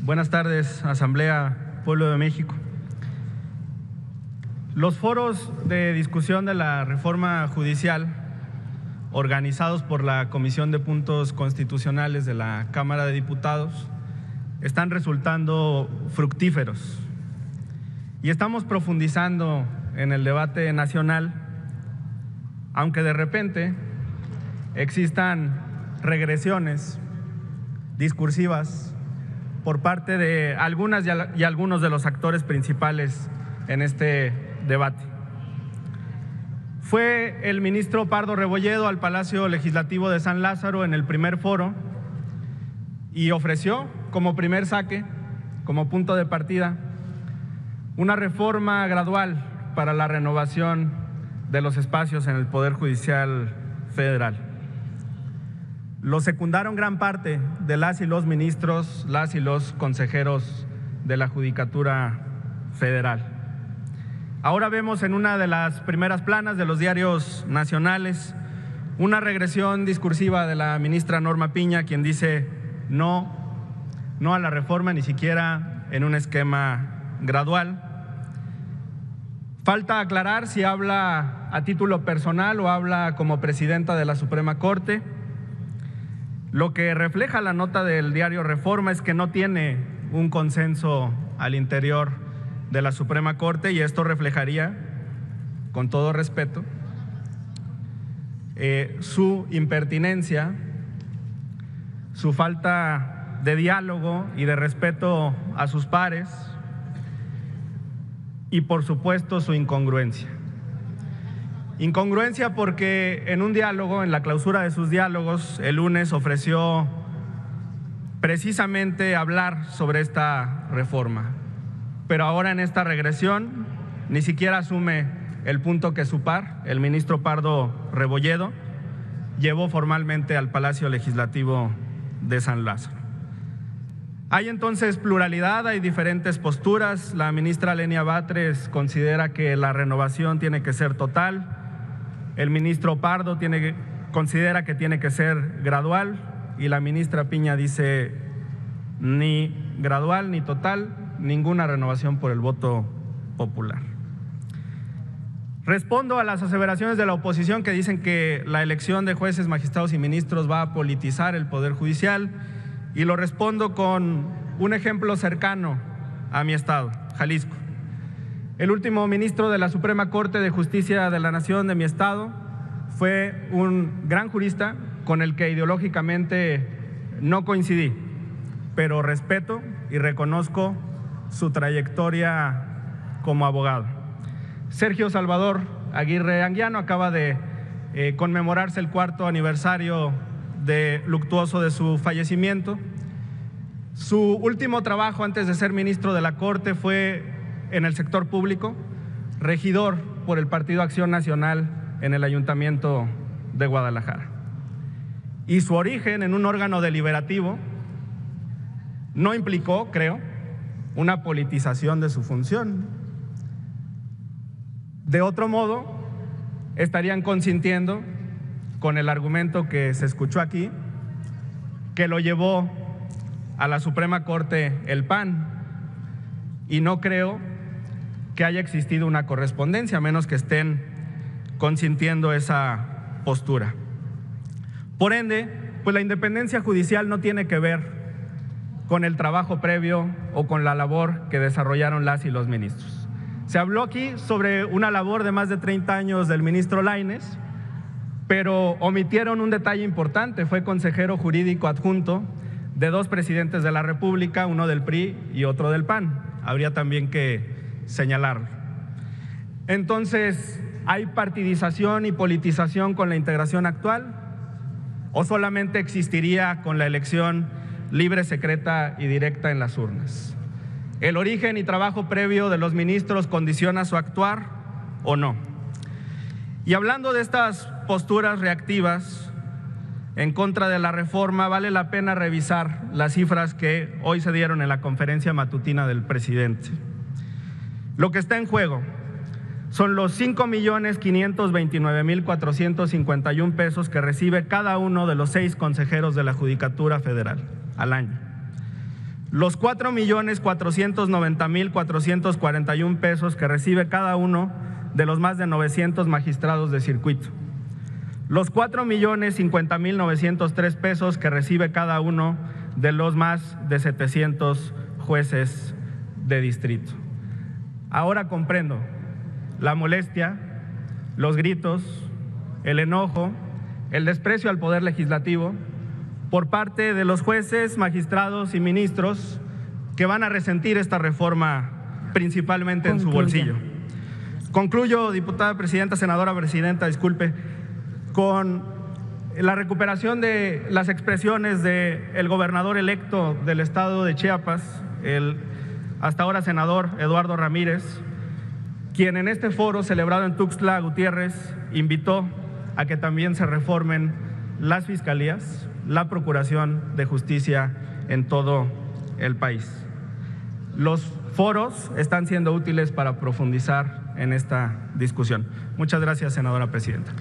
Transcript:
Buenas tardes, Asamblea Pueblo de México. Los foros de discusión de la reforma judicial organizados por la Comisión de Puntos Constitucionales de la Cámara de Diputados están resultando fructíferos y estamos profundizando en el debate nacional, aunque de repente existan regresiones discursivas por parte de algunas y algunos de los actores principales en este debate. Fue el ministro Pardo Rebolledo al Palacio Legislativo de San Lázaro en el primer foro y ofreció como primer saque, como punto de partida, una reforma gradual para la renovación de los espacios en el Poder Judicial Federal. Lo secundaron gran parte de las y los ministros, las y los consejeros de la Judicatura Federal. Ahora vemos en una de las primeras planas de los diarios nacionales una regresión discursiva de la ministra Norma Piña, quien dice no a la reforma, ni siquiera en un esquema gradual. Falta aclarar si habla a título personal o habla como presidenta de la Suprema Corte. Lo que refleja la nota del diario Reforma es que no tiene un consenso al interior de la Suprema Corte y esto reflejaría, con todo respeto, su impertinencia, su falta de diálogo y de respeto a sus pares y, por supuesto, su incongruencia. Incongruencia porque en un diálogo, en la clausura de sus diálogos, el lunes ofreció precisamente hablar sobre esta reforma, pero ahora en esta regresión ni siquiera asume el punto que su par, el ministro Pardo Rebolledo, llevó formalmente al Palacio Legislativo de San Lázaro. Hay entonces pluralidad, hay diferentes posturas. La ministra Lenia Batres considera que la renovación tiene que ser total. El ministro Pardo considera que tiene que ser gradual y la ministra Piña dice ni gradual ni total, ninguna renovación por el voto popular. Respondo a las aseveraciones de la oposición que dicen que la elección de jueces, magistrados y ministros va a politizar el Poder Judicial y lo respondo con un ejemplo cercano a mi estado, Jalisco. El último ministro de la Suprema Corte de Justicia de la Nación de mi estado fue un gran jurista con el que ideológicamente no coincidí, pero respeto y reconozco su trayectoria como abogado. Sergio Salvador Aguirre Anguiano acaba de conmemorarse el 4º aniversario luctuoso de su fallecimiento. Su último trabajo antes de ser ministro de la Corte fue en el sector público, regidor por el Partido Acción Nacional en el Ayuntamiento de Guadalajara. Y su origen en un órgano deliberativo no implicó, creo, una politización de su función. De otro modo, estarían consintiendo con el argumento que se escuchó aquí, que lo llevó a la Suprema Corte el PAN, y no creo que haya existido una correspondencia, a menos que estén consintiendo esa postura. Por ende, pues la independencia judicial no tiene que ver con el trabajo previo o con la labor que desarrollaron las y los ministros. Se habló aquí sobre una labor de más de 30 años del ministro Lainez, pero omitieron un detalle importante. Fue consejero jurídico adjunto de 2 presidentes de la República, uno del PRI y otro del PAN. Habría también que señalarlo. Entonces, ¿hay partidización y politización con la integración actual? ¿O solamente existiría con la elección libre, secreta y directa en las urnas? ¿El origen y trabajo previo de los ministros condiciona su actuar o no? Y hablando de estas posturas reactivas en contra de la reforma, vale la pena revisar las cifras que hoy se dieron en la conferencia matutina del presidente. Lo que está en juego son los 5,529,451 pesos que recibe cada uno de los 6 consejeros de la Judicatura Federal al año. los 4,490,441 pesos que recibe cada uno de los más de 900 magistrados de circuito, los 4,050,903 pesos que recibe cada uno de los más de 700 jueces de distrito. Ahora comprendo la molestia, los gritos, el enojo, el desprecio al Poder Legislativo por parte de los jueces, magistrados y ministros que van a resentir esta reforma principalmente en su bolsillo. Concluyo, diputada presidenta, senadora presidenta, disculpe, con la recuperación de las expresiones del gobernador electo del estado de Chiapas, el hasta ahora senador Eduardo Ramírez, quien en este foro celebrado en Tuxtla Gutiérrez invitó a que también se reformen las fiscalías, la Procuración de Justicia en todo el país. Los foros están siendo útiles para profundizar en esta discusión. Muchas gracias, senadora presidenta.